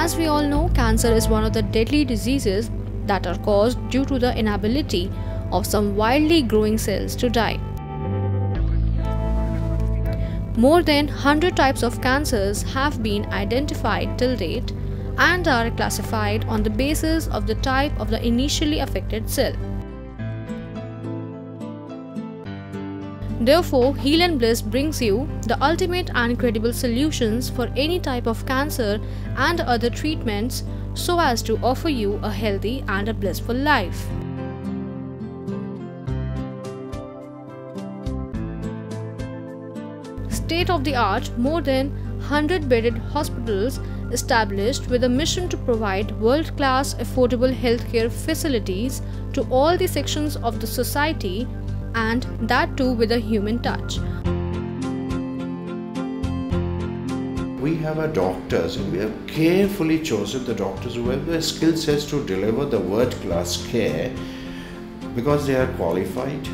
As we all know, cancer is one of the deadly diseases that are caused due to the inability of some wildly growing cells to die. More than 100 types of cancers have been identified till date and are classified on the basis of the type of the initially affected cell. Therefore, Heal and Bliss brings you the ultimate and credible solutions for any type of cancer and other treatments so as to offer you a healthy and a blissful life. State-of-the-art, more than 100-bedded hospitals established with a mission to provide world-class affordable healthcare facilities to all the sections of the society, and that too with a human touch. We have our doctors, and we have carefully chosen the doctors who have the skill sets to deliver the world-class care because they are qualified,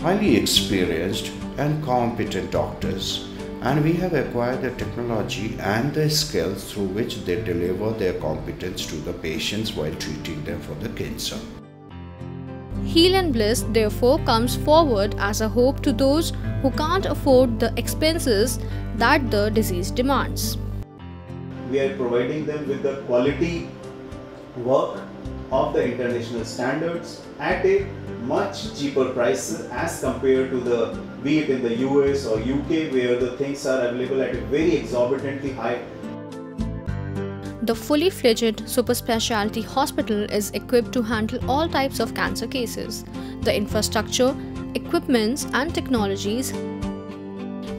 highly experienced and competent doctors, and we have acquired the technology and the skills through which they deliver their competence to the patients while treating them for the cancer. Heal and Bliss therefore comes forward as a hope to those who can't afford the expenses that the disease demands. We are providing them with the quality work of the international standards at a much cheaper price as compared to the, be it in the US or UK, where the things are available at a very exorbitantly high. The fully fledged super specialty hospital is equipped to handle all types of cancer cases. The infrastructure, equipments and technologies.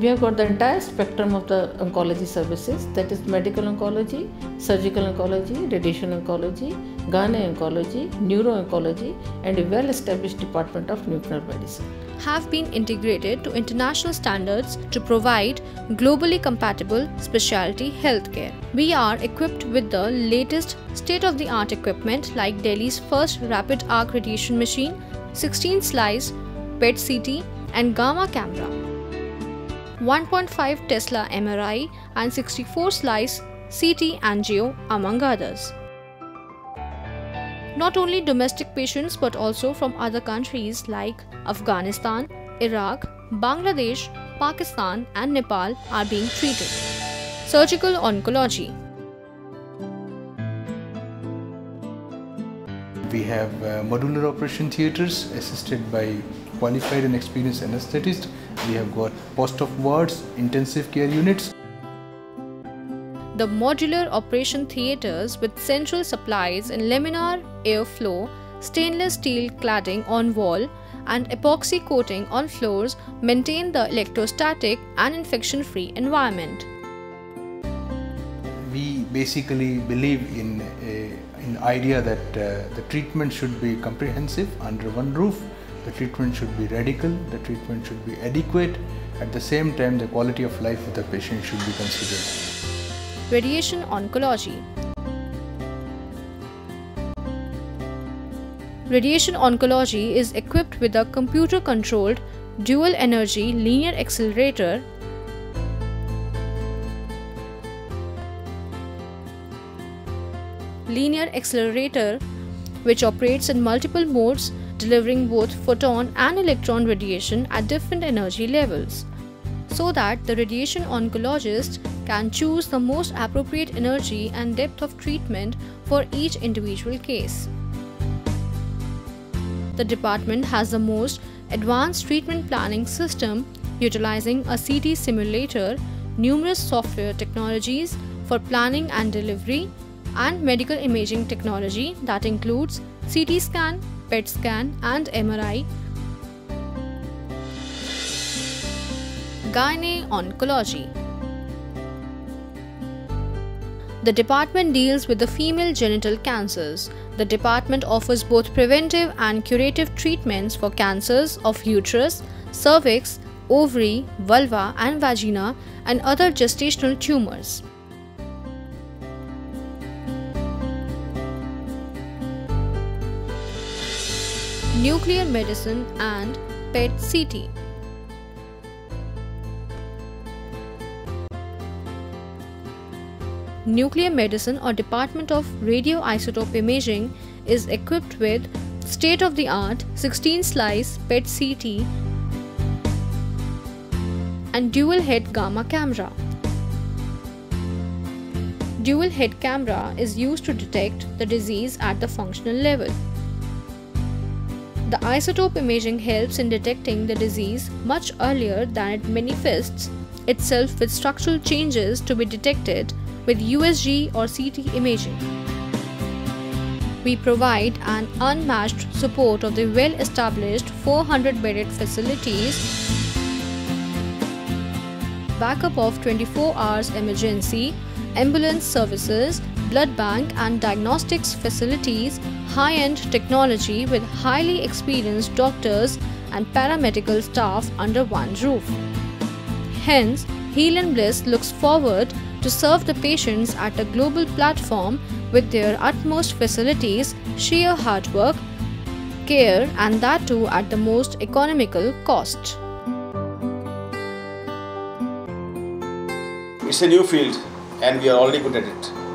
We have got the entire spectrum of the oncology services, that is medical oncology, surgical oncology, radiation oncology, gynae oncology, neuro-oncology and a well-established department of nuclear medicine. Have been integrated to international standards to provide globally compatible specialty healthcare. We are equipped with the latest state-of-the-art equipment like Delhi's first rapid arc radiation machine, 16-slice PET-CT and gamma camera, 1.5 Tesla MRI and 64-slice CT angio among others. Not only domestic patients but also from other countries like Afghanistan, Iraq, Bangladesh, Pakistan and Nepal are being treated. Surgical oncology. We have modular operation theatres assisted by qualified and experienced anesthetists. We have got post-op wards, intensive care units. The modular operation theatres with central supplies and laminar airflow, stainless steel cladding on wall and epoxy coating on floors maintain the electrostatic and infection-free environment. We basically believe in the idea that the treatment should be comprehensive under one roof. The treatment should be radical, the treatment should be adequate. At the same time, the quality of life of the patient should be considered. Radiation oncology. Radiation oncology is equipped with a computer-controlled dual-energy linear accelerator which operates in multiple modes, delivering both photon and electron radiation at different energy levels, so that the radiation oncologist can choose the most appropriate energy and depth of treatment for each individual case. The department has the most advanced treatment planning system utilizing a CT simulator, numerous software technologies for planning and delivery, and medical imaging technology that includes CT scan, PET scan and MRI. Gynae oncology. The department deals with the female genital cancers. The department offers both preventive and curative treatments for cancers of uterus, cervix, ovary, vulva and vagina and other gestational tumors. Nuclear medicine and PET-CT. nuclear medicine or department of radioisotope imaging is equipped with state-of-the-art 16-slice PET-CT and dual-head gamma camera. Dual-head camera is used to detect the disease at the functional level. The isotope imaging helps in detecting the disease much earlier than it manifests itself, with structural changes to be detected with USG or CT imaging. We provide an unmatched support of the well-established 400-bedded facilities, backup of 24 hours emergency, ambulance services, blood bank and diagnostics facilities, high-end technology with highly experienced doctors and paramedical staff under one roof. Hence, Heal and Bliss looks forward to serve the patients at a global platform with their utmost facilities, sheer hard work, care, and that too at the most economical cost. It's a new field and we are already good at it.